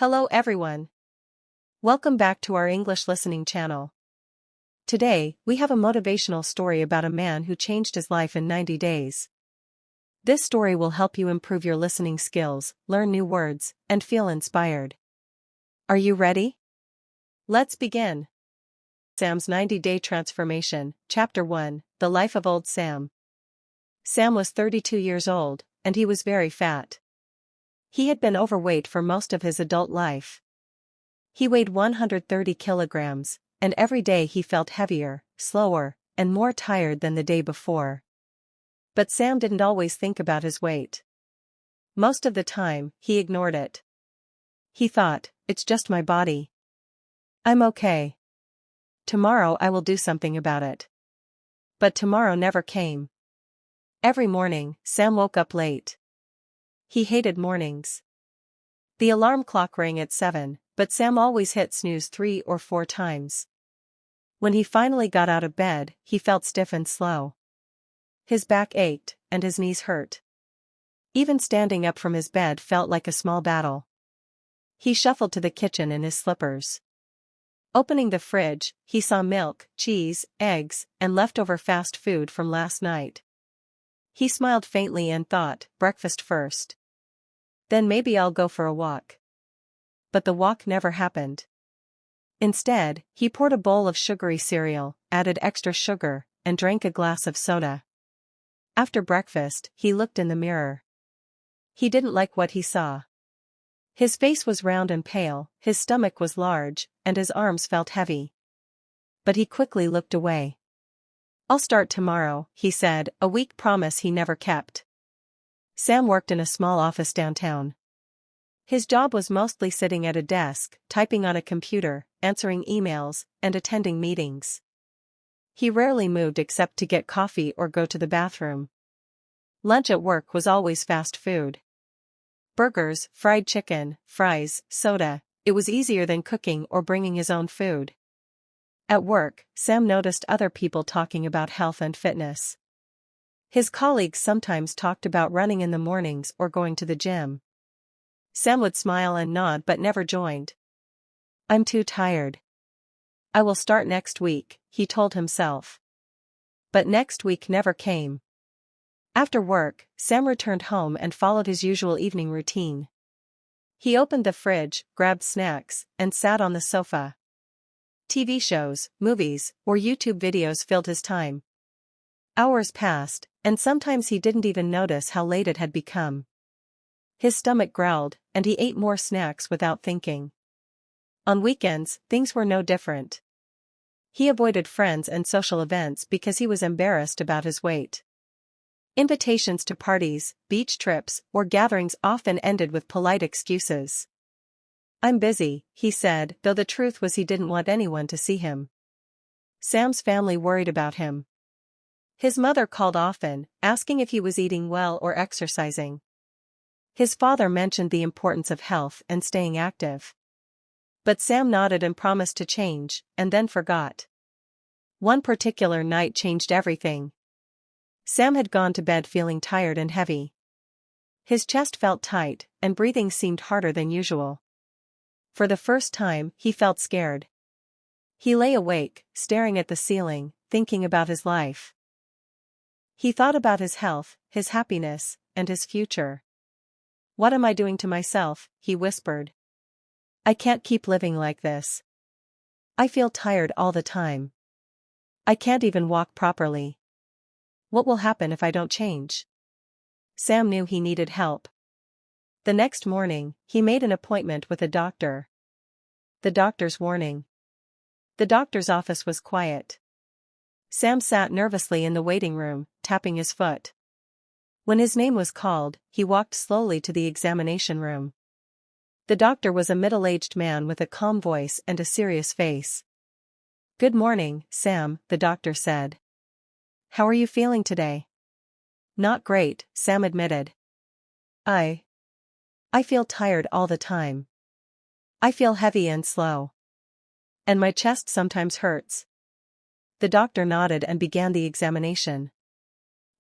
Hello everyone. Welcome back to our English listening channel. Today, we have a motivational story about a man who changed his life in 90 days. This story will help you improve your listening skills, learn new words, and feel inspired. Are you ready? Let's begin. Sam's 90-Day Transformation, Chapter 1, The Life of Old Sam. Sam was 32 years old, and he was very fat. He had been overweight for most of his adult life. He weighed 130 kilograms, and every day he felt heavier, slower, and more tired than the day before. But Sam didn't always think about his weight. Most of the time, he ignored it. He thought, it's just my body. I'm okay. Tomorrow I will do something about it. But tomorrow never came. Every morning, Sam woke up late. He hated mornings. The alarm clock rang at 7, but Sam always hit snooze 3 or 4 times. When he finally got out of bed, he felt stiff and slow. His back ached, and his knees hurt. Even standing up from his bed felt like a small battle. He shuffled to the kitchen in his slippers. Opening the fridge, he saw milk, cheese, eggs, and leftover fast food from last night. He smiled faintly and thought, breakfast first. Then maybe I'll go for a walk. But the walk never happened. Instead, he poured a bowl of sugary cereal, added extra sugar, and drank a glass of soda. After breakfast, he looked in the mirror. He didn't like what he saw. His face was round and pale, his stomach was large, and his arms felt heavy. But he quickly looked away. I'll start tomorrow, he said, a weak promise he never kept. Sam worked in a small office downtown. His job was mostly sitting at a desk, typing on a computer, answering emails, and attending meetings. He rarely moved except to get coffee or go to the bathroom. Lunch at work was always fast food. Burgers, fried chicken, fries, soda. It was easier than cooking or bringing his own food. At work, Sam noticed other people talking about health and fitness. His colleagues sometimes talked about running in the mornings or going to the gym. Sam would smile and nod but never joined. I'm too tired. I will start next week, he told himself. But next week never came. After work, Sam returned home and followed his usual evening routine. He opened the fridge, grabbed snacks, and sat on the sofa. TV shows, movies, or YouTube videos filled his time. Hours passed, and sometimes he didn't even notice how late it had become. His stomach growled, and he ate more snacks without thinking. On weekends, things were no different. He avoided friends and social events because he was embarrassed about his weight. Invitations to parties, beach trips, or gatherings often ended with polite excuses. I'm busy, he said, though the truth was he didn't want anyone to see him. Sam's family worried about him. His mother called often, asking if he was eating well or exercising. His father mentioned the importance of health and staying active. But Sam nodded and promised to change, and then forgot. One particular night changed everything. Sam had gone to bed feeling tired and heavy. His chest felt tight, and breathing seemed harder than usual. For the first time, he felt scared. He lay awake, staring at the ceiling, thinking about his life. He thought about his health, his happiness, and his future. What am I doing to myself? He whispered. I can't keep living like this. I feel tired all the time. I can't even walk properly. What will happen if I don't change? Sam knew he needed help. The next morning, he made an appointment with a doctor. The doctor's warning. The doctor's office was quiet. Sam sat nervously in the waiting room, tapping his foot. When his name was called, he walked slowly to the examination room. The doctor was a middle-aged man with a calm voice and a serious face. Good morning, Sam, the doctor said. How are you feeling today? Not great, Sam admitted. I feel tired all the time. I feel heavy and slow. And my chest sometimes hurts. The doctor nodded and began the examination.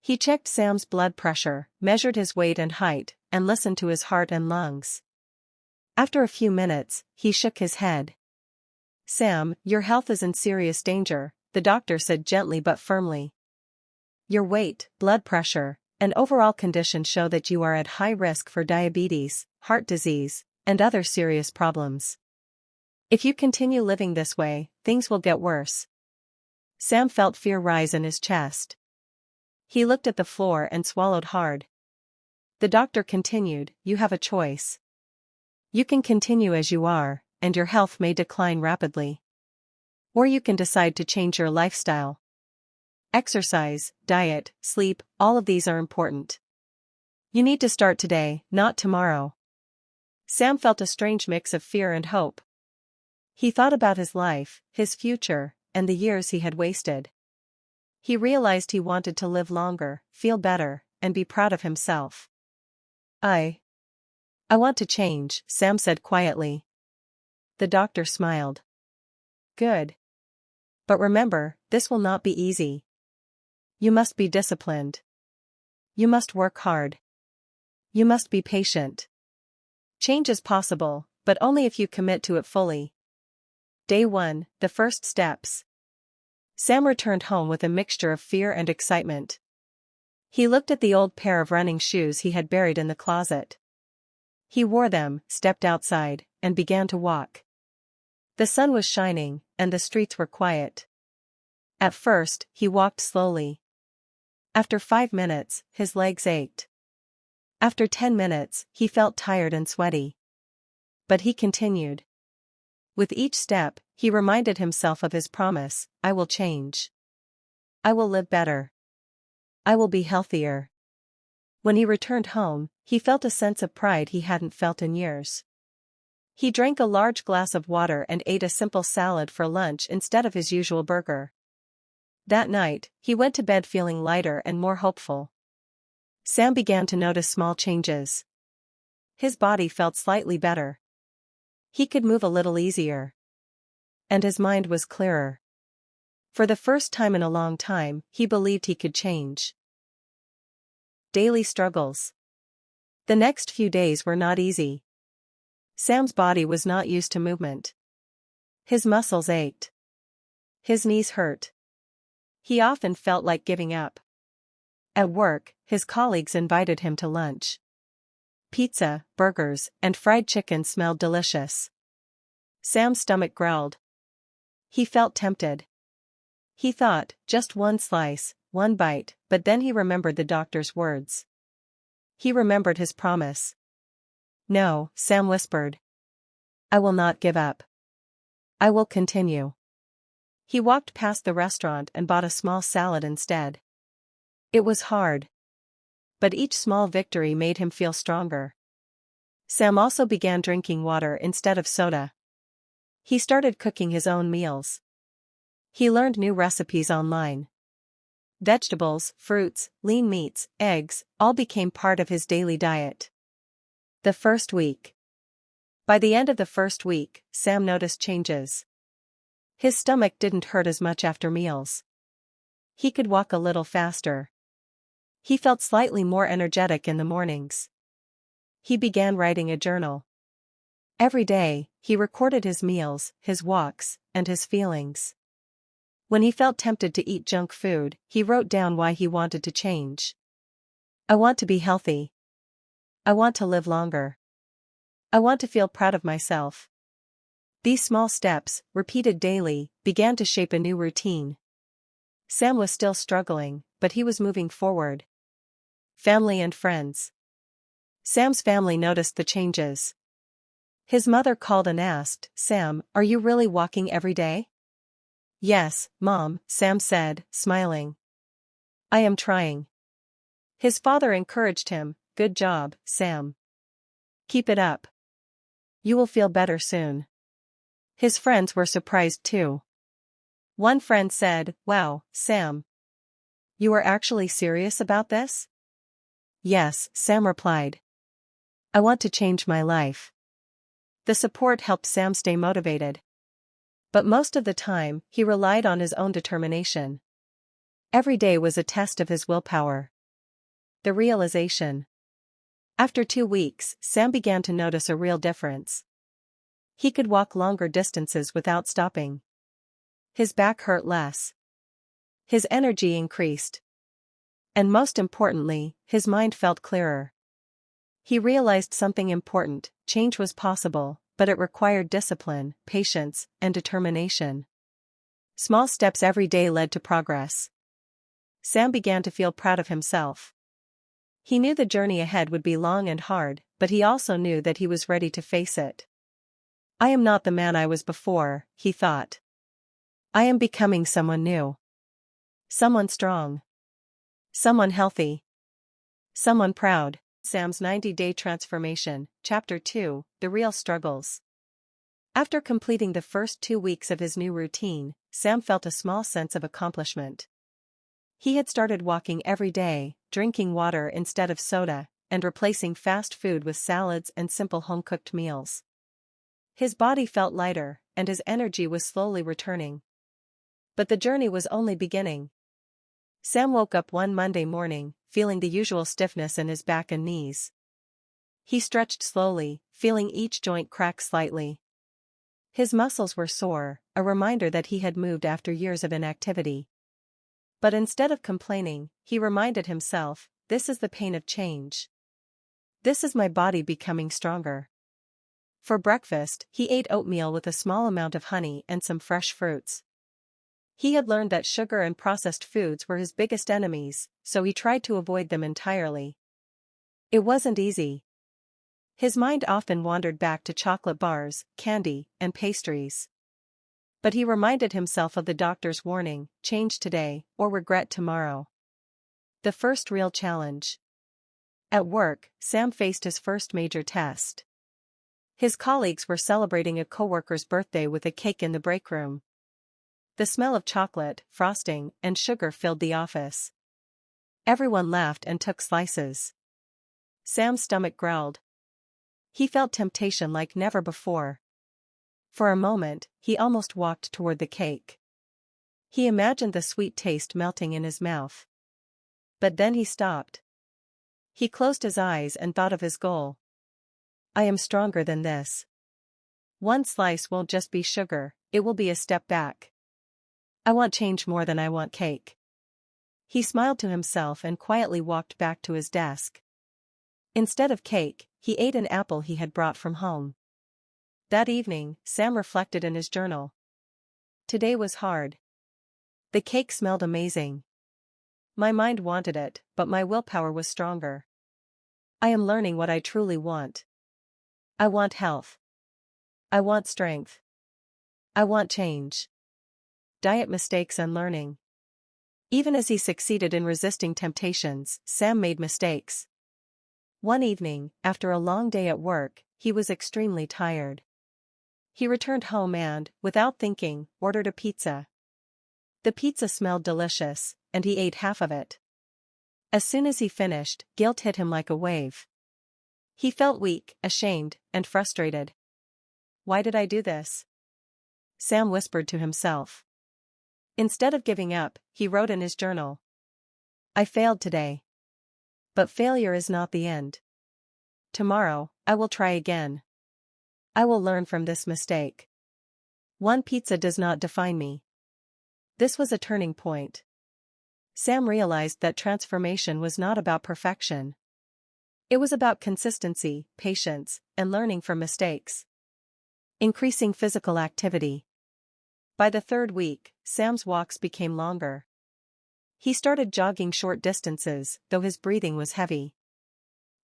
He checked Sam's blood pressure, measured his weight and height, and listened to his heart and lungs. After a few minutes, he shook his head. "Sam, your health is in serious danger," the doctor said gently but firmly. "Your weight, blood pressure, and overall condition show that you are at high risk for diabetes, heart disease, and other serious problems. If you continue living this way, things will get worse." Sam felt fear rise in his chest. He looked at the floor and swallowed hard. The doctor continued, "You have a choice. You can continue as you are, and your health may decline rapidly. Or you can decide to change your lifestyle. Exercise, diet, sleep, all of these are important. You need to start today, not tomorrow." Sam felt a strange mix of fear and hope. He thought about his life, his future, and the years he had wasted. He realized he wanted to live longer, feel better, and be proud of himself. I want to change," Sam said quietly. The doctor smiled. "Good. But remember, this will not be easy. You must be disciplined. You must work hard. You must be patient. Change is possible, but only if you commit to it fully." Day 1, the first steps. Sam returned home with a mixture of fear and excitement. He looked at the old pair of running shoes he had buried in the closet. He wore them, stepped outside, and began to walk. The sun was shining, and the streets were quiet. At first, he walked slowly. After 5 minutes, his legs ached. After 10 minutes, he felt tired and sweaty. But he continued. With each step, he reminded himself of his promise, "I will change. I will live better. I will be healthier." When he returned home, he felt a sense of pride he hadn't felt in years. He drank a large glass of water and ate a simple salad for lunch instead of his usual burger. That night, he went to bed feeling lighter and more hopeful. Sam began to notice small changes. His body felt slightly better. He could move a little easier. And his mind was clearer. For the first time in a long time, he believed he could change. Daily struggles. The next few days were not easy. Sam's body was not used to movement. His muscles ached. His knees hurt. He often felt like giving up. At work, his colleagues invited him to lunch. Pizza, burgers, and fried chicken smelled delicious. Sam's stomach growled. He felt tempted. He thought, just one slice, one bite, but then he remembered the doctor's words. He remembered his promise. "No," Sam whispered. "I will not give up. I will continue." He walked past the restaurant and bought a small salad instead. It was hard. But each small victory made him feel stronger. Sam also began drinking water instead of soda. He started cooking his own meals. He learned new recipes online. Vegetables, fruits, lean meats, eggs, all became part of his daily diet. The first week. By the end of the first week, Sam noticed changes. His stomach didn't hurt as much after meals. He could walk a little faster. He felt slightly more energetic in the mornings. He began writing a journal. Every day, he recorded his meals, his walks, and his feelings. When he felt tempted to eat junk food, he wrote down why he wanted to change. "I want to be healthy. I want to live longer. I want to feel proud of myself." These small steps, repeated daily, began to shape a new routine. Sam was still struggling, but he was moving forward. Family and friends. Sam's family noticed the changes. His mother called and asked, "Sam, are you really walking every day?" "Yes, Mom," Sam said, smiling. "I am trying." His father encouraged him, "Good job, Sam. Keep it up. You will feel better soon." His friends were surprised too. One friend said, "Wow, Sam. You are actually serious about this?" "Yes," Sam replied. "I want to change my life." The support helped Sam stay motivated. But most of the time, he relied on his own determination. Every day was a test of his willpower. The realization. After 2 weeks, Sam began to notice a real difference. He could walk longer distances without stopping. His back hurt less. His energy increased. And most importantly, his mind felt clearer. He realized something important: change was possible, but it required discipline, patience, and determination. Small steps every day led to progress. Sam began to feel proud of himself. He knew the journey ahead would be long and hard, but he also knew that he was ready to face it. I am not the man I was before, he thought. I am becoming someone new. Someone strong. Someone healthy. Someone proud. Sam's 90-Day Transformation, Chapter 2, The Real Struggles. After completing the first 2 weeks of his new routine, Sam felt a small sense of accomplishment. He had started walking every day, drinking water instead of soda, and replacing fast food with salads and simple home-cooked meals. His body felt lighter, and his energy was slowly returning. But the journey was only beginning. Sam woke up one Monday morning, feeling the usual stiffness in his back and knees. He stretched slowly, feeling each joint crack slightly. His muscles were sore, a reminder that he had moved after years of inactivity. But instead of complaining, he reminded himself, this is the pain of change. This is my body becoming stronger. For breakfast, he ate oatmeal with a small amount of honey and some fresh fruits. He had learned that sugar and processed foods were his biggest enemies, so he tried to avoid them entirely. It wasn't easy. His mind often wandered back to chocolate bars, candy, and pastries. But he reminded himself of the doctor's warning: change today, or regret tomorrow. The first real challenge. At work, Sam faced his first major test. His colleagues were celebrating a coworker's birthday with a cake in the break room. The smell of chocolate, frosting, and sugar filled the office. Everyone laughed and took slices. Sam's stomach growled. He felt temptation like never before. For a moment, he almost walked toward the cake. He imagined the sweet taste melting in his mouth. But then he stopped. He closed his eyes and thought of his goal. I am stronger than this. One slice won't just be sugar, it will be a step back. I want change more than I want cake. He smiled to himself and quietly walked back to his desk. Instead of cake, he ate an apple he had brought from home. That evening, Sam reflected in his journal. Today was hard. The cake smelled amazing. My mind wanted it, but my willpower was stronger. I am learning what I truly want. I want health. I want strength. I want change. Diet mistakes and learning. Even as he succeeded in resisting temptations, Sam made mistakes. One evening, after a long day at work, he was extremely tired. He returned home and, without thinking, ordered a pizza. The pizza smelled delicious, and he ate half of it. As soon as he finished, guilt hit him like a wave. He felt weak, ashamed, and frustrated. Why did I do this? Sam whispered to himself. Instead of giving up, he wrote in his journal. I failed today. But failure is not the end. Tomorrow, I will try again. I will learn from this mistake. One pizza does not define me. This was a turning point. Sam realized that transformation was not about perfection. It was about consistency, patience, and learning from mistakes. Increasing physical activity. By the third week, Sam's walks became longer. He started jogging short distances, though his breathing was heavy.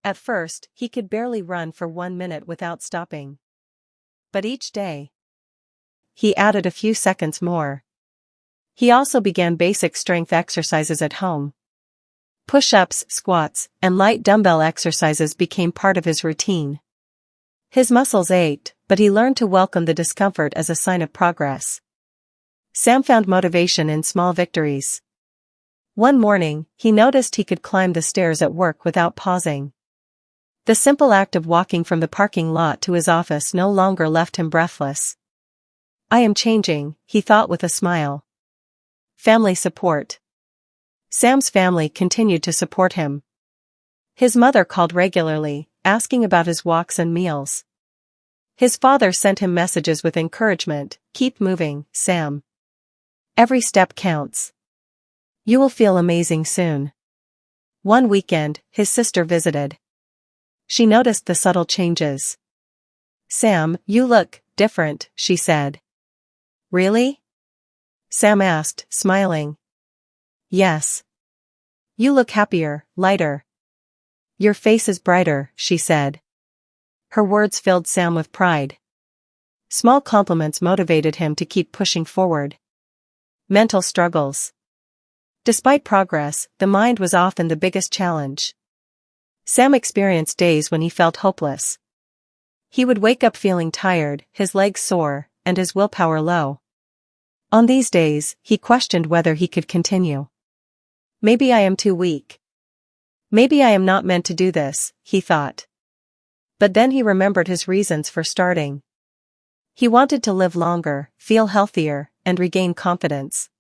At first, he could barely run for 1 minute without stopping. But each day, he added a few seconds more. He also began basic strength exercises at home. Push-ups, squats, and light dumbbell exercises became part of his routine. His muscles ached, but he learned to welcome the discomfort as a sign of progress. Sam found motivation in small victories. One morning, he noticed he could climb the stairs at work without pausing. The simple act of walking from the parking lot to his office no longer left him breathless. I am changing, he thought with a smile. Family support. Sam's family continued to support him. His mother called regularly, asking about his walks and meals. His father sent him messages with encouragement: "Keep moving, Sam. Every step counts. You will feel amazing soon." One weekend, his sister visited. She noticed the subtle changes. "Sam, you look different," she said. "Really?" Sam asked, smiling. "Yes. You look happier, lighter. Your face is brighter," she said. Her words filled Sam with pride. Small compliments motivated him to keep pushing forward. Mental struggles. Despite progress, the mind was often the biggest challenge. Sam experienced days when he felt hopeless. He would wake up feeling tired, his legs sore, and his willpower low. On these days, he questioned whether he could continue. "Maybe I am too weak. Maybe I am not meant to do this," he thought. But then he remembered his reasons for starting. He wanted to live longer, feel healthier, and regain confidence.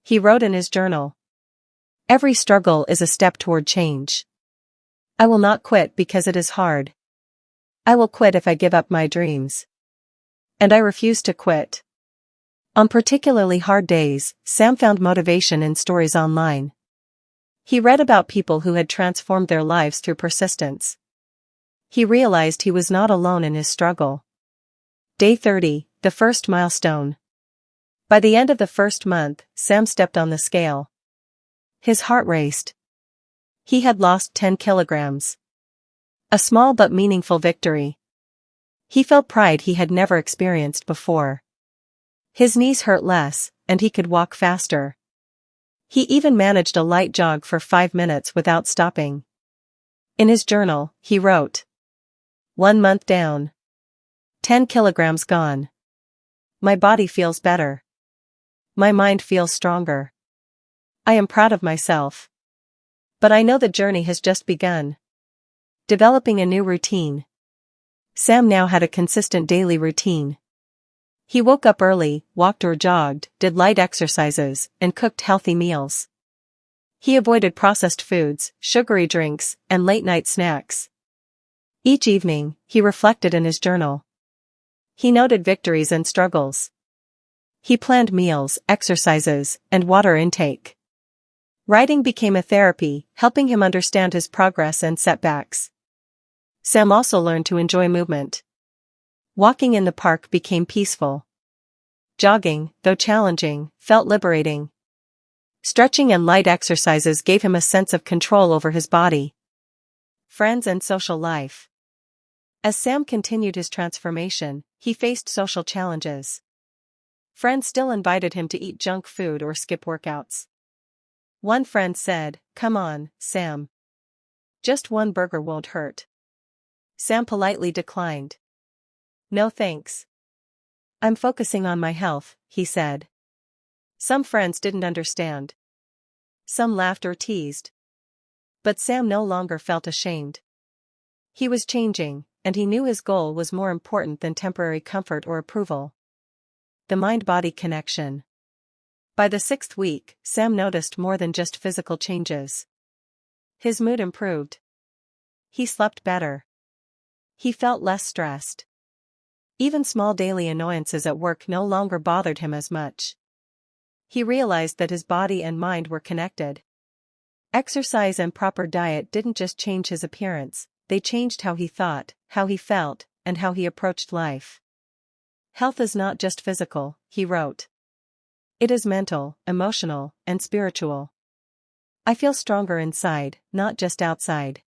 He wrote in his journal, "Every struggle is a step toward change. I will not quit because it is hard. I will quit if I give up my dreams. And I refuse to quit." On particularly hard days, Sam found motivation in stories online. He read about people who had transformed their lives through persistence. He realized he was not alone in his struggle. Day 30, the first milestone. By the end of the first month, Sam stepped on the scale. His heart raced. He had lost 10 kilograms. A small but meaningful victory. He felt pride he had never experienced before. His knees hurt less, and he could walk faster. He even managed a light jog for 5 minutes without stopping. In his journal, he wrote, "1 month down. 10 kilograms gone. My body feels better. My mind feels stronger. I am proud of myself. But I know the journey has just begun." Developing a new routine. Sam now had a consistent daily routine. He woke up early, walked or jogged, did light exercises, and cooked healthy meals. He avoided processed foods, sugary drinks, and late-night snacks. Each evening, he reflected in his journal. He noted victories and struggles. He planned meals, exercises, and water intake. Writing became a therapy, helping him understand his progress and setbacks. Sam also learned to enjoy movement. Walking in the park became peaceful. Jogging, though challenging, felt liberating. Stretching and light exercises gave him a sense of control over his body. Friends and social life. As Sam continued his transformation, he faced social challenges. Friends still invited him to eat junk food or skip workouts. One friend said, "Come on, Sam. Just one burger won't hurt." Sam politely declined. "No thanks. I'm focusing on my health," he said. Some friends didn't understand. Some laughed or teased. But Sam no longer felt ashamed. He was changing, and he knew his goal was more important than temporary comfort or approval. The mind-body connection. By the 6th week, Sam noticed more than just physical changes. His mood improved. He slept better. He felt less stressed. Even small daily annoyances at work no longer bothered him as much. He realized that his body and mind were connected. Exercise and proper diet didn't just change his appearance, they changed how he thought, how he felt, and how he approached life. "Health is not just physical," he wrote. "It is mental, emotional, and spiritual. I feel stronger inside, not just outside."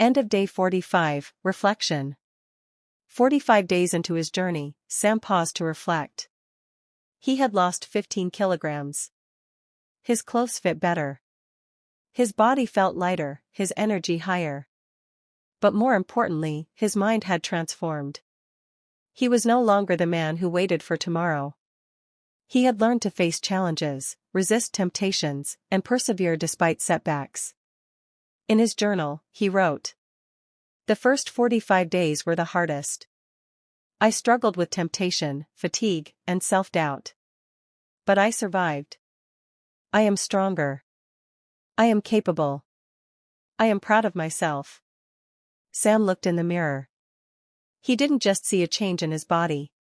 End of day 45, reflection. 45 days into his journey, Sam paused to reflect. He had lost 15 kilograms. His clothes fit better. His body felt lighter, his energy higher. But more importantly, his mind had transformed. He was no longer the man who waited for tomorrow. He had learned to face challenges, resist temptations, and persevere despite setbacks. In his journal, he wrote, "The first 45 days were the hardest. I struggled with temptation, fatigue, and self-doubt. But I survived. I am stronger. I am capable. I am proud of myself." Sam looked in the mirror. He didn't just see a change in his body.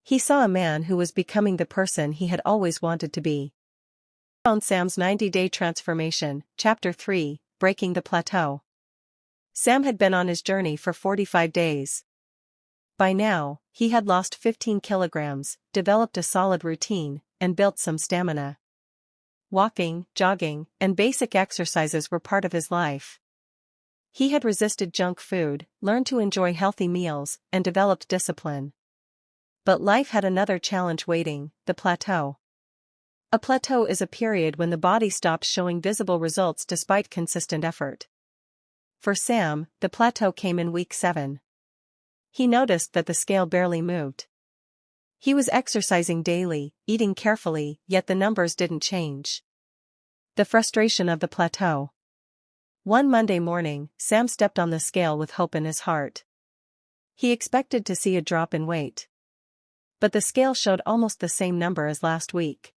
He saw a man who was becoming the person he had always wanted to be. On Sam's 90-day transformation, Chapter 3, Breaking the Plateau. Sam had been on his journey for 45 days. By now, he had lost 15 kilograms, developed a solid routine, and built some stamina. Walking, jogging, and basic exercises were part of his life. He had resisted junk food, learned to enjoy healthy meals, and developed discipline. But life had another challenge waiting: the plateau. A plateau is a period when the body stops showing visible results despite consistent effort. For Sam, the plateau came in week 7. He noticed that the scale barely moved. He was exercising daily, eating carefully, yet the numbers didn't change. The frustration of the plateau. One Monday morning, Sam stepped on the scale with hope in his heart. He expected to see a drop in weight. But the scale showed almost the same number as last week.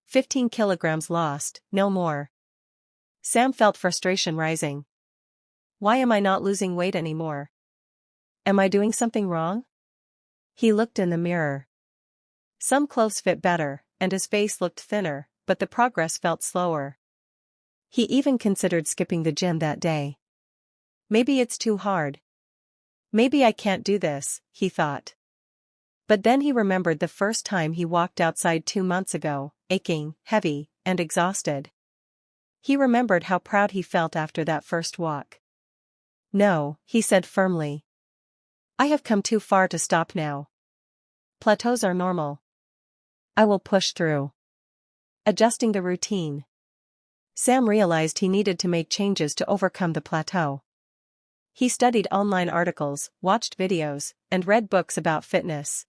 15 kilograms lost, no more. Sam felt frustration rising. Why am I not losing weight anymore? Am I doing something wrong? He looked in the mirror. Some clothes fit better, and his face looked thinner, but the progress felt slower. He even considered skipping the gym that day. Maybe it's too hard. Maybe I can't do this, he thought. But then he remembered the first time he walked outside 2 months ago, aching, heavy, and exhausted. He remembered how proud he felt after that first walk. No, he said firmly. I have come too far to stop now. Plateaus are normal. I will push through. Adjusting the routine. Sam realized he needed to make changes to overcome the plateau. He studied online articles, watched videos, and read books about fitness.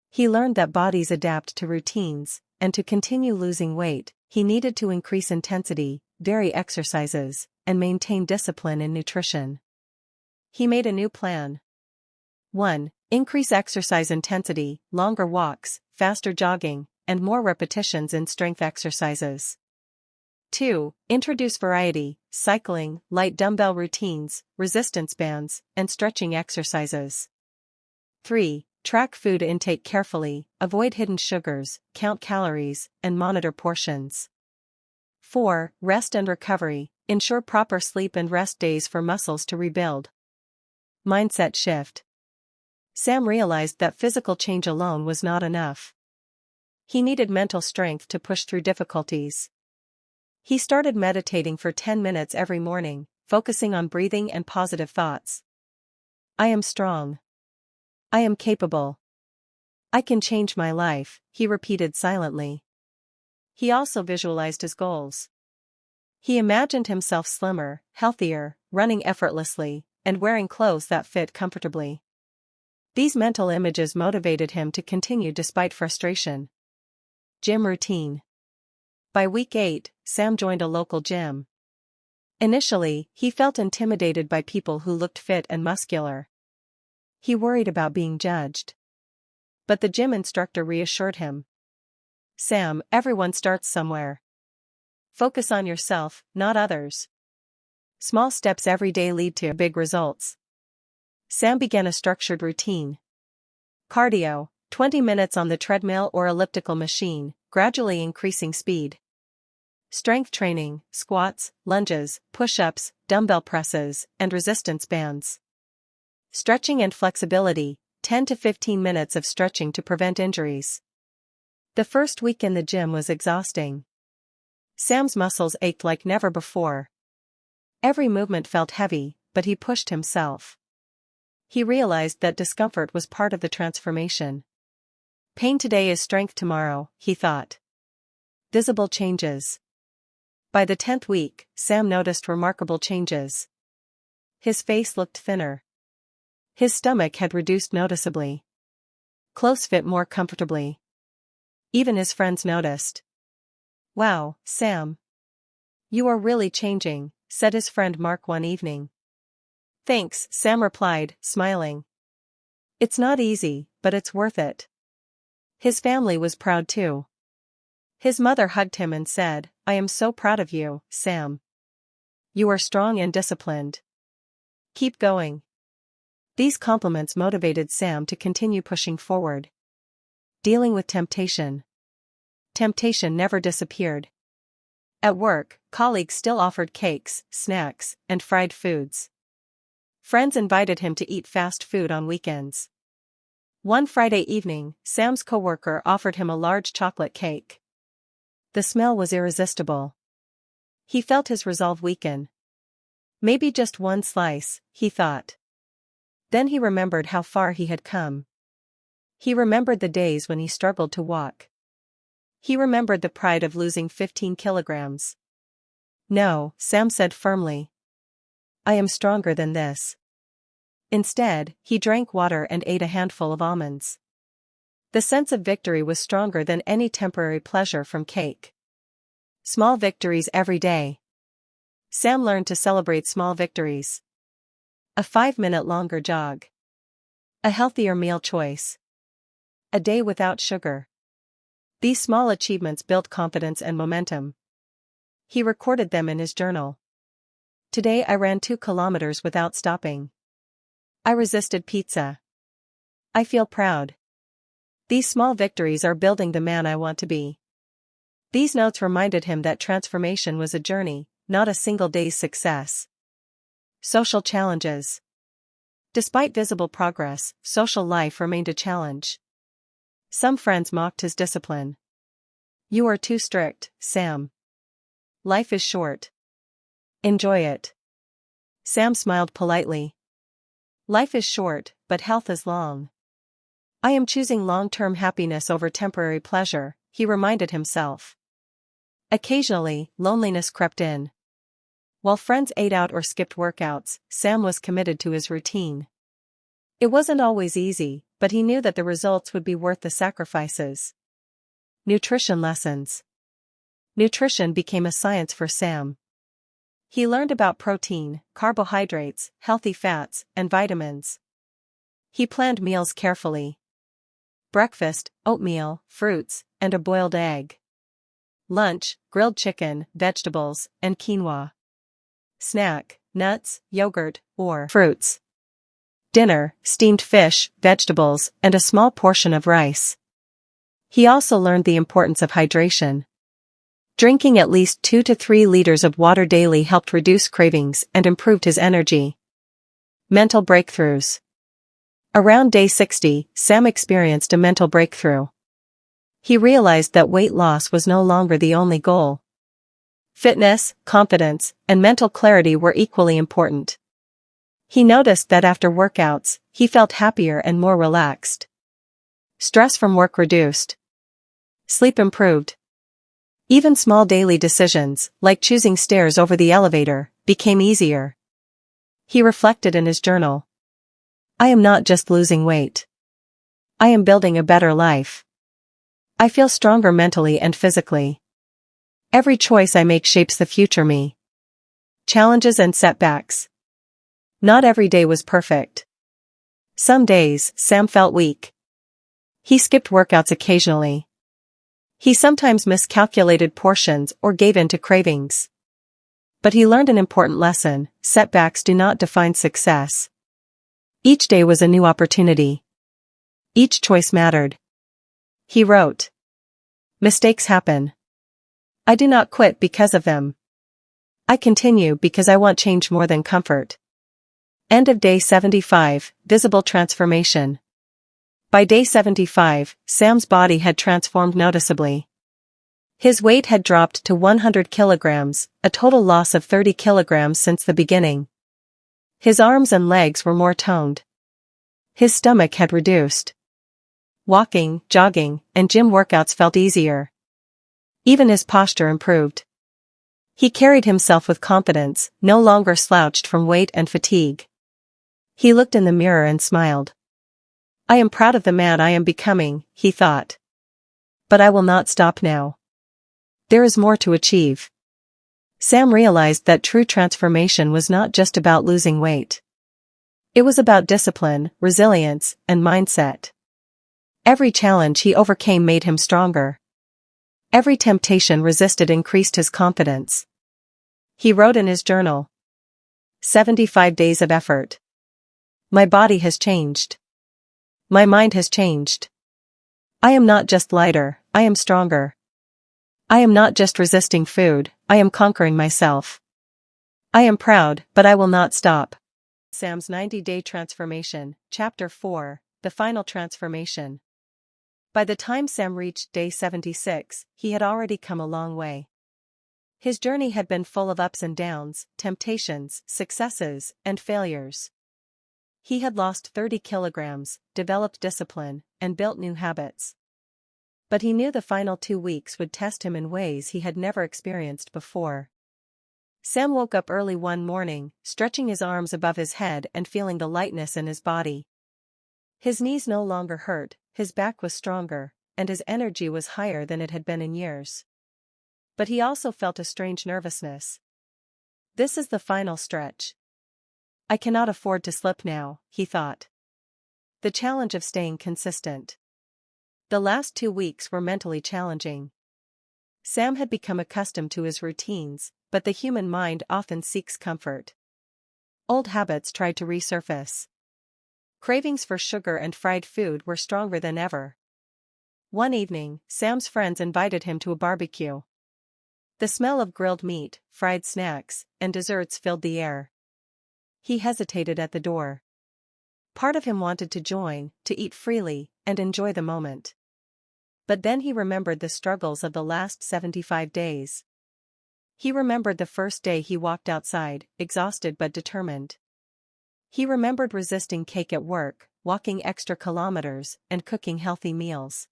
He learned that bodies adapt to routines, and to continue losing weight, he needed to increase intensity, vary exercises, and maintain discipline in nutrition. He made a new plan. 1. Increase exercise intensity, longer walks, faster jogging, and more repetitions in strength exercises. 2. Introduce variety, cycling, light dumbbell routines, resistance bands, and stretching exercises. 3. Track food intake carefully, avoid hidden sugars, count calories, and monitor portions. 4. Rest and recovery, ensure proper sleep and rest days for muscles to rebuild. Mindset shift. Sam realized that physical change alone was not enough. He needed mental strength to push through difficulties. He started meditating for 10 minutes every morning, focusing on breathing and positive thoughts. I am strong. I am capable. I can change my life, he repeated silently. He also visualized his goals. He imagined himself slimmer, healthier, running effortlessly, and wearing clothes that fit comfortably. These mental images motivated him to continue despite frustration. Gym routine. By week 8, Sam joined a local gym. Initially, he felt intimidated by people who looked fit and muscular. He worried about being judged. But the gym instructor reassured him. Sam, everyone starts somewhere. Focus on yourself, not others. Small steps every day lead to big results. Sam began a structured routine. Cardio, 20 minutes on the treadmill or elliptical machine, gradually increasing speed. Strength training, squats, lunges, push-ups, dumbbell presses, and resistance bands. Stretching and flexibility, 10 to 15 minutes of stretching to prevent injuries. The first week in the gym was exhausting. Sam's muscles ached like never before. Every movement felt heavy, but he pushed himself. He realized that discomfort was part of the transformation. Pain today is strength tomorrow, he thought. Visible changes. By the 10th week, Sam noticed remarkable changes. His face looked thinner. His stomach had reduced noticeably. Clothes fit more comfortably. Even his friends noticed. Wow, Sam. You are really changing, said his friend Mark one evening. Thanks, Sam replied, smiling. It's not easy, but it's worth it. His family was proud too. His mother hugged him and said, I am so proud of you, Sam. You are strong and disciplined. Keep going. These compliments motivated Sam to continue pushing forward. Dealing with temptation. Temptation never disappeared. At work, colleagues still offered cakes, snacks, and fried foods. Friends invited him to eat fast food on weekends. One Friday evening, Sam's coworker offered him a large chocolate cake. The smell was irresistible. He felt his resolve weaken. Maybe just one slice, he thought. Then he remembered how far he had come. He remembered the days when he struggled to walk. He remembered the pride of losing 15 kilograms. No, Sam said firmly. I am stronger than this. Instead, he drank water and ate a handful of almonds. The sense of victory was stronger than any temporary pleasure from cake. Small victories every day. Sam learned to celebrate small victories. A 5-minute longer jog. A healthier meal choice. A day without sugar. These small achievements built confidence and momentum. He recorded them in his journal. Today I ran 2 kilometers without stopping. I resisted pizza. I feel proud. These small victories are building the man I want to be. These notes reminded him that transformation was a journey, not a single day's success. Social challenges. Despite visible progress, social life remained a challenge. Some friends mocked his discipline. You are too strict, Sam. Life is short. Enjoy it. Sam smiled politely. Life is short, but health is long. I am choosing long-term happiness over temporary pleasure, he reminded himself. Occasionally, loneliness crept in. While friends ate out or skipped workouts, Sam was committed to his routine. It wasn't always easy, but he knew that the results would be worth the sacrifices. Nutrition lessons. Nutrition became a science for Sam. He learned about protein, carbohydrates, healthy fats, and vitamins. He planned meals carefully. Breakfast, oatmeal, fruits, and a boiled egg. Lunch, grilled chicken, vegetables, and quinoa. Snack, nuts, yogurt, or fruits. Dinner, steamed fish, vegetables, and a small portion of rice. He also learned the importance of hydration. Drinking at least 2 to 3 liters of water daily helped reduce cravings and improved his energy. Mental breakthroughs. Around day 60, Sam experienced a mental breakthrough. He realized that weight loss was no longer the only goal. Fitness, confidence, and mental clarity were equally important. He noticed that after workouts, he felt happier and more relaxed. Stress from work reduced. Sleep improved. Even small daily decisions, like choosing stairs over the elevator, became easier. He reflected in his journal. I am not just losing weight. I am building a better life. I feel stronger mentally and physically. Every choice I make shapes the future me. Challenges and setbacks. Not every day was perfect. Some days, Sam felt weak. He skipped workouts occasionally. He sometimes miscalculated portions or gave in to cravings. But he learned an important lesson: setbacks do not define success. Each day was a new opportunity. Each choice mattered. He wrote. Mistakes happen. I do not quit because of them. I continue because I want change more than comfort. End of day 75, visible transformation. By day 75, Sam's body had transformed noticeably. His weight had dropped to 100 kilograms, a total loss of 30 kilograms since the beginning. His arms and legs were more toned. His stomach had reduced. Walking, jogging, and gym workouts felt easier. Even his posture improved. He carried himself with confidence, no longer slouched from weight and fatigue. He looked in the mirror and smiled. I am proud of the man I am becoming, he thought. But I will not stop now. There is more to achieve. Sam realized that true transformation was not just about losing weight. It was about discipline, resilience, and mindset. Every challenge he overcame made him stronger. Every temptation resisted increased his confidence. He wrote in his journal. 75 days of effort. My body has changed. My mind has changed. I am not just lighter, I am stronger. I am not just resisting food, I am conquering myself. I am proud, but I will not stop. Sam's 90-Day Transformation, Chapter 4, The Final Transformation. By the time Sam reached day 76, he had already come a long way. His journey had been full of ups and downs, temptations, successes, and failures. He had lost 30 kilograms, developed discipline, and built new habits. But he knew the final 2 weeks would test him in ways he had never experienced before. Sam woke up early one morning, stretching his arms above his head and feeling the lightness in his body. His knees no longer hurt, his back was stronger, and his energy was higher than it had been in years. But he also felt a strange nervousness. This is the final stretch. I cannot afford to slip now, he thought. The challenge of staying consistent. The last 2 weeks were mentally challenging. Sam had become accustomed to his routines, but the human mind often seeks comfort. Old habits tried to resurface. Cravings for sugar and fried food were stronger than ever. One evening, Sam's friends invited him to a barbecue. The smell of grilled meat, fried snacks, and desserts filled the air. He hesitated at the door. Part of him wanted to join, to eat freely, and enjoy the moment. But then he remembered the struggles of the last 75 days. He remembered the first day he walked outside, exhausted but determined. He remembered resisting cake at work, walking extra kilometers, and cooking healthy meals.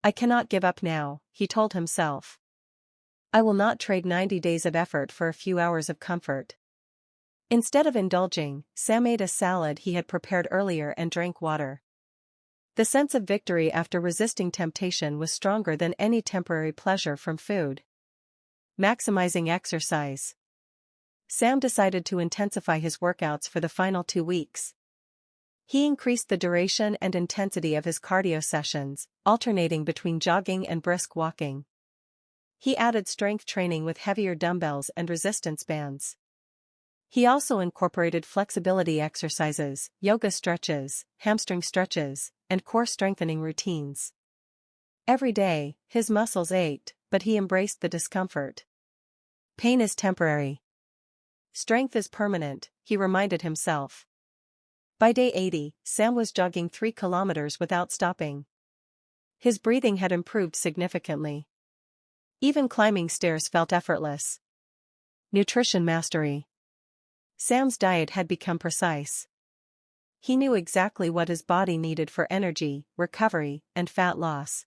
I cannot give up now, he told himself. I will not trade 90 days of effort for a few hours of comfort. Instead of indulging, Sam ate a salad he had prepared earlier and drank water. The sense of victory after resisting temptation was stronger than any temporary pleasure from food. Maximizing exercise. Sam decided to intensify his workouts for the final 2 weeks. He increased the duration and intensity of his cardio sessions, alternating between jogging and brisk walking. He added strength training with heavier dumbbells and resistance bands. He also incorporated flexibility exercises, yoga stretches, hamstring stretches, and core strengthening routines. Every day, his muscles ached, but he embraced the discomfort. Pain is temporary. Strength is permanent, he reminded himself. By day 80, Sam was jogging 3 kilometers without stopping. His breathing had improved significantly. Even climbing stairs felt effortless. Nutrition mastery. Sam's diet had become precise. He knew exactly what his body needed for energy, recovery, and fat loss.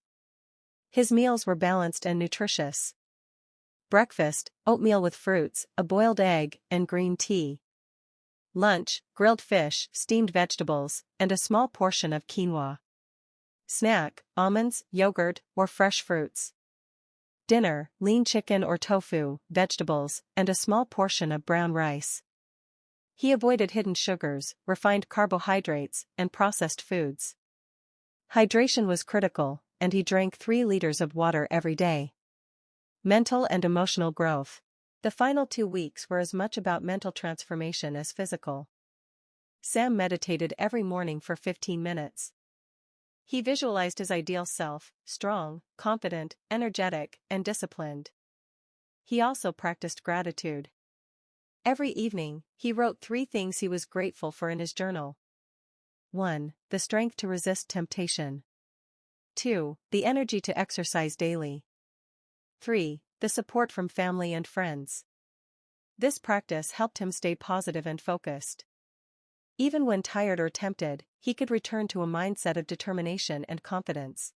His meals were balanced and nutritious. Breakfast, oatmeal with fruits, a boiled egg, and green tea. Lunch, grilled fish, steamed vegetables, and a small portion of quinoa. Snack, almonds, yogurt, or fresh fruits. Dinner, lean chicken or tofu, vegetables, and a small portion of brown rice. He avoided hidden sugars, refined carbohydrates, and processed foods. Hydration was critical, and he drank 3 liters of water every day. Mental and emotional growth. The final 2 weeks were as much about mental transformation as physical. Sam meditated every morning for 15 minutes. He visualized his ideal self, strong, confident, energetic, and disciplined. He also practiced gratitude. Every evening, he wrote 3 things he was grateful for in his journal. 1. The strength to resist temptation. 2. The energy to exercise daily. 3. The support from family and friends. This practice helped him stay positive and focused. Even when tired or tempted, he could return to a mindset of determination and confidence.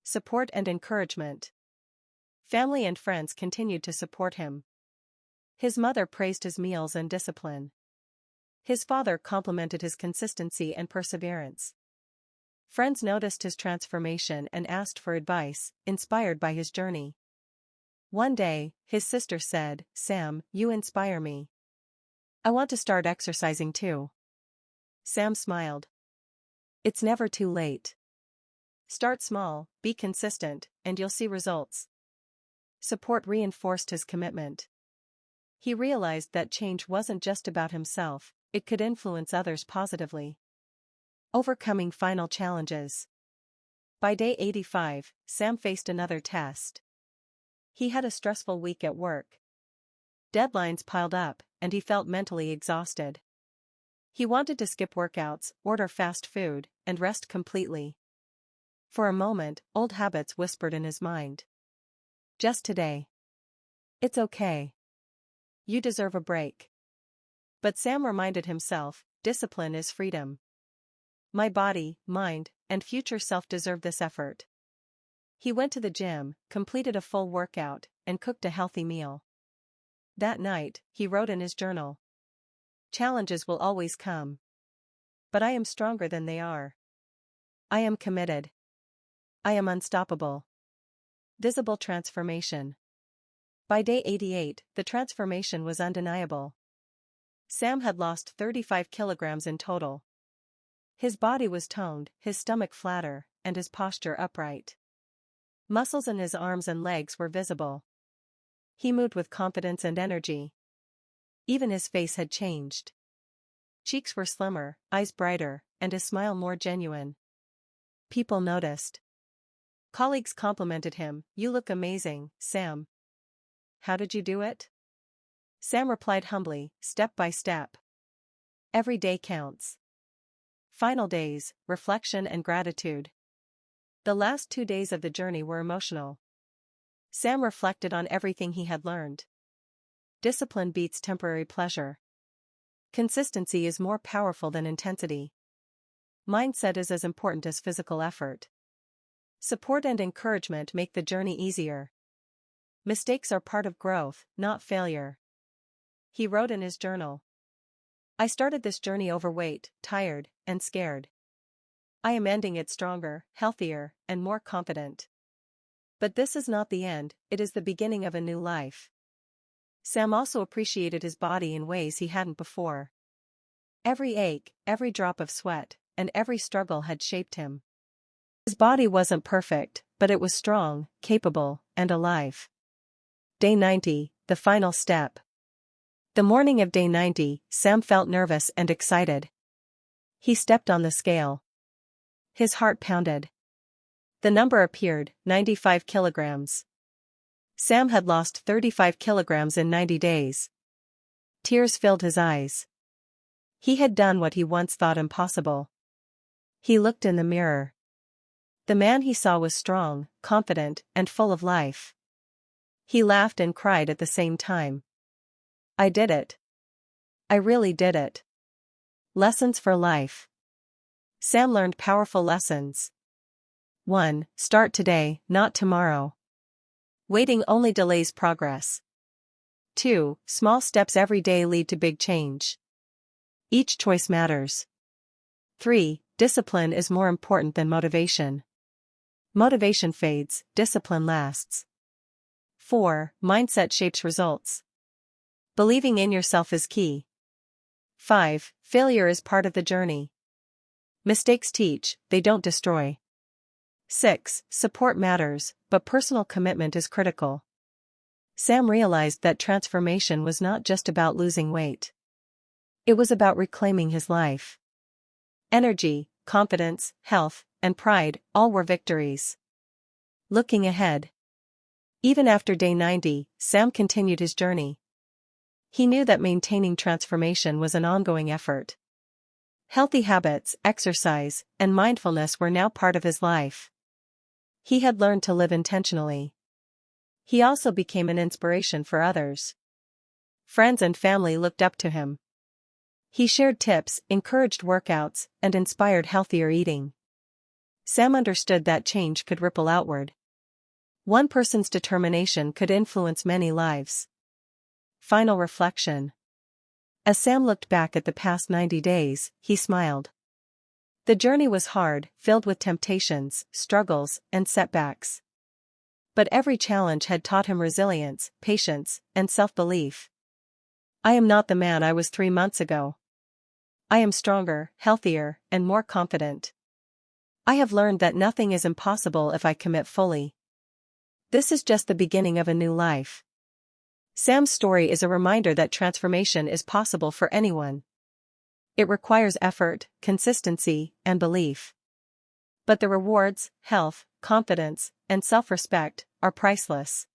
Support and encouragement. Family and friends continued to support him. His mother praised his meals and discipline. His father complimented his consistency and perseverance. Friends noticed his transformation and asked for advice, inspired by his journey. One day, his sister said, "Sam, you inspire me. I want to start exercising too." Sam smiled. It's never too late. Start small, be consistent, and you'll see results. Support reinforced his commitment. He realized that change wasn't just about himself, it could influence others positively. Overcoming final challenges. By day 85, Sam faced another test. He had a stressful week at work. Deadlines piled up, and he felt mentally exhausted. He wanted to skip workouts, order fast food, and rest completely. For a moment, old habits whispered in his mind. Just today. It's okay. You deserve a break. But Sam reminded himself, discipline is freedom. My body, mind, and future self deserve this effort. He went to the gym, completed a full workout, and cooked a healthy meal. That night, he wrote in his journal. Challenges will always come. But I am stronger than they are. I am committed. I am unstoppable. Visible transformation. By day 88, the transformation was undeniable. Sam had lost 35 kilograms in total. His body was toned, his stomach flatter, and his posture upright. Muscles in his arms and legs were visible. He moved with confidence and energy. Even his face had changed. Cheeks were slimmer, eyes brighter, and his smile more genuine. People noticed. Colleagues complimented him, "You look amazing, Sam." How did you do it? Sam replied humbly, step by step. Every day counts. Final days, reflection and gratitude. The last 2 days of the journey were emotional. Sam reflected on everything he had learned. Discipline beats temporary pleasure. Consistency is more powerful than intensity. Mindset is as important as physical effort. Support and encouragement make the journey easier. Mistakes are part of growth, not failure. He wrote in his journal. I started this journey overweight, tired, and scared. I am ending it stronger, healthier, and more confident. But this is not the end, it is the beginning of a new life. Sam also appreciated his body in ways he hadn't before. Every ache, every drop of sweat, and every struggle had shaped him. His body wasn't perfect, but it was strong, capable, and alive. Day 90, the final step. The morning of day 90, Sam felt nervous and excited. He stepped on the scale. His heart pounded. The number appeared, 95 kilograms. Sam had lost 35 kilograms in 90 days. Tears filled his eyes. He had done what he once thought impossible. He looked in the mirror. The man he saw was strong, confident, and full of life. He laughed and cried at the same time. I did it. I really did it. Lessons for life. Sam learned powerful lessons. 1. Start today, not tomorrow. Waiting only delays progress. 2. Small steps every day lead to big change. Each choice matters. 3. Discipline is more important than motivation. Motivation fades, discipline lasts. 4. Mindset shapes results. Believing in yourself is key. 5. Failure is part of the journey. Mistakes teach, they don't destroy. 6. Support matters, but personal commitment is critical. Sam realized that transformation was not just about losing weight. It was about reclaiming his life. Energy, confidence, health, and pride, all were victories. Looking ahead. Even after day 90, Sam continued his journey. He knew that maintaining transformation was an ongoing effort. Healthy habits, exercise, and mindfulness were now part of his life. He had learned to live intentionally. He also became an inspiration for others. Friends and family looked up to him. He shared tips, encouraged workouts, and inspired healthier eating. Sam understood that change could ripple outward. One person's determination could influence many lives. Final reflection. As Sam looked back at the past 90 days, he smiled. The journey was hard, filled with temptations, struggles, and setbacks. But every challenge had taught him resilience, patience, and self-belief. I am not the man I was 3 months ago. I am stronger, healthier, and more confident. I have learned that nothing is impossible if I commit fully. This is just the beginning of a new life. Sam's story is a reminder that transformation is possible for anyone. It requires effort, consistency, and belief. But the rewards, health, confidence, and self-respect, are priceless.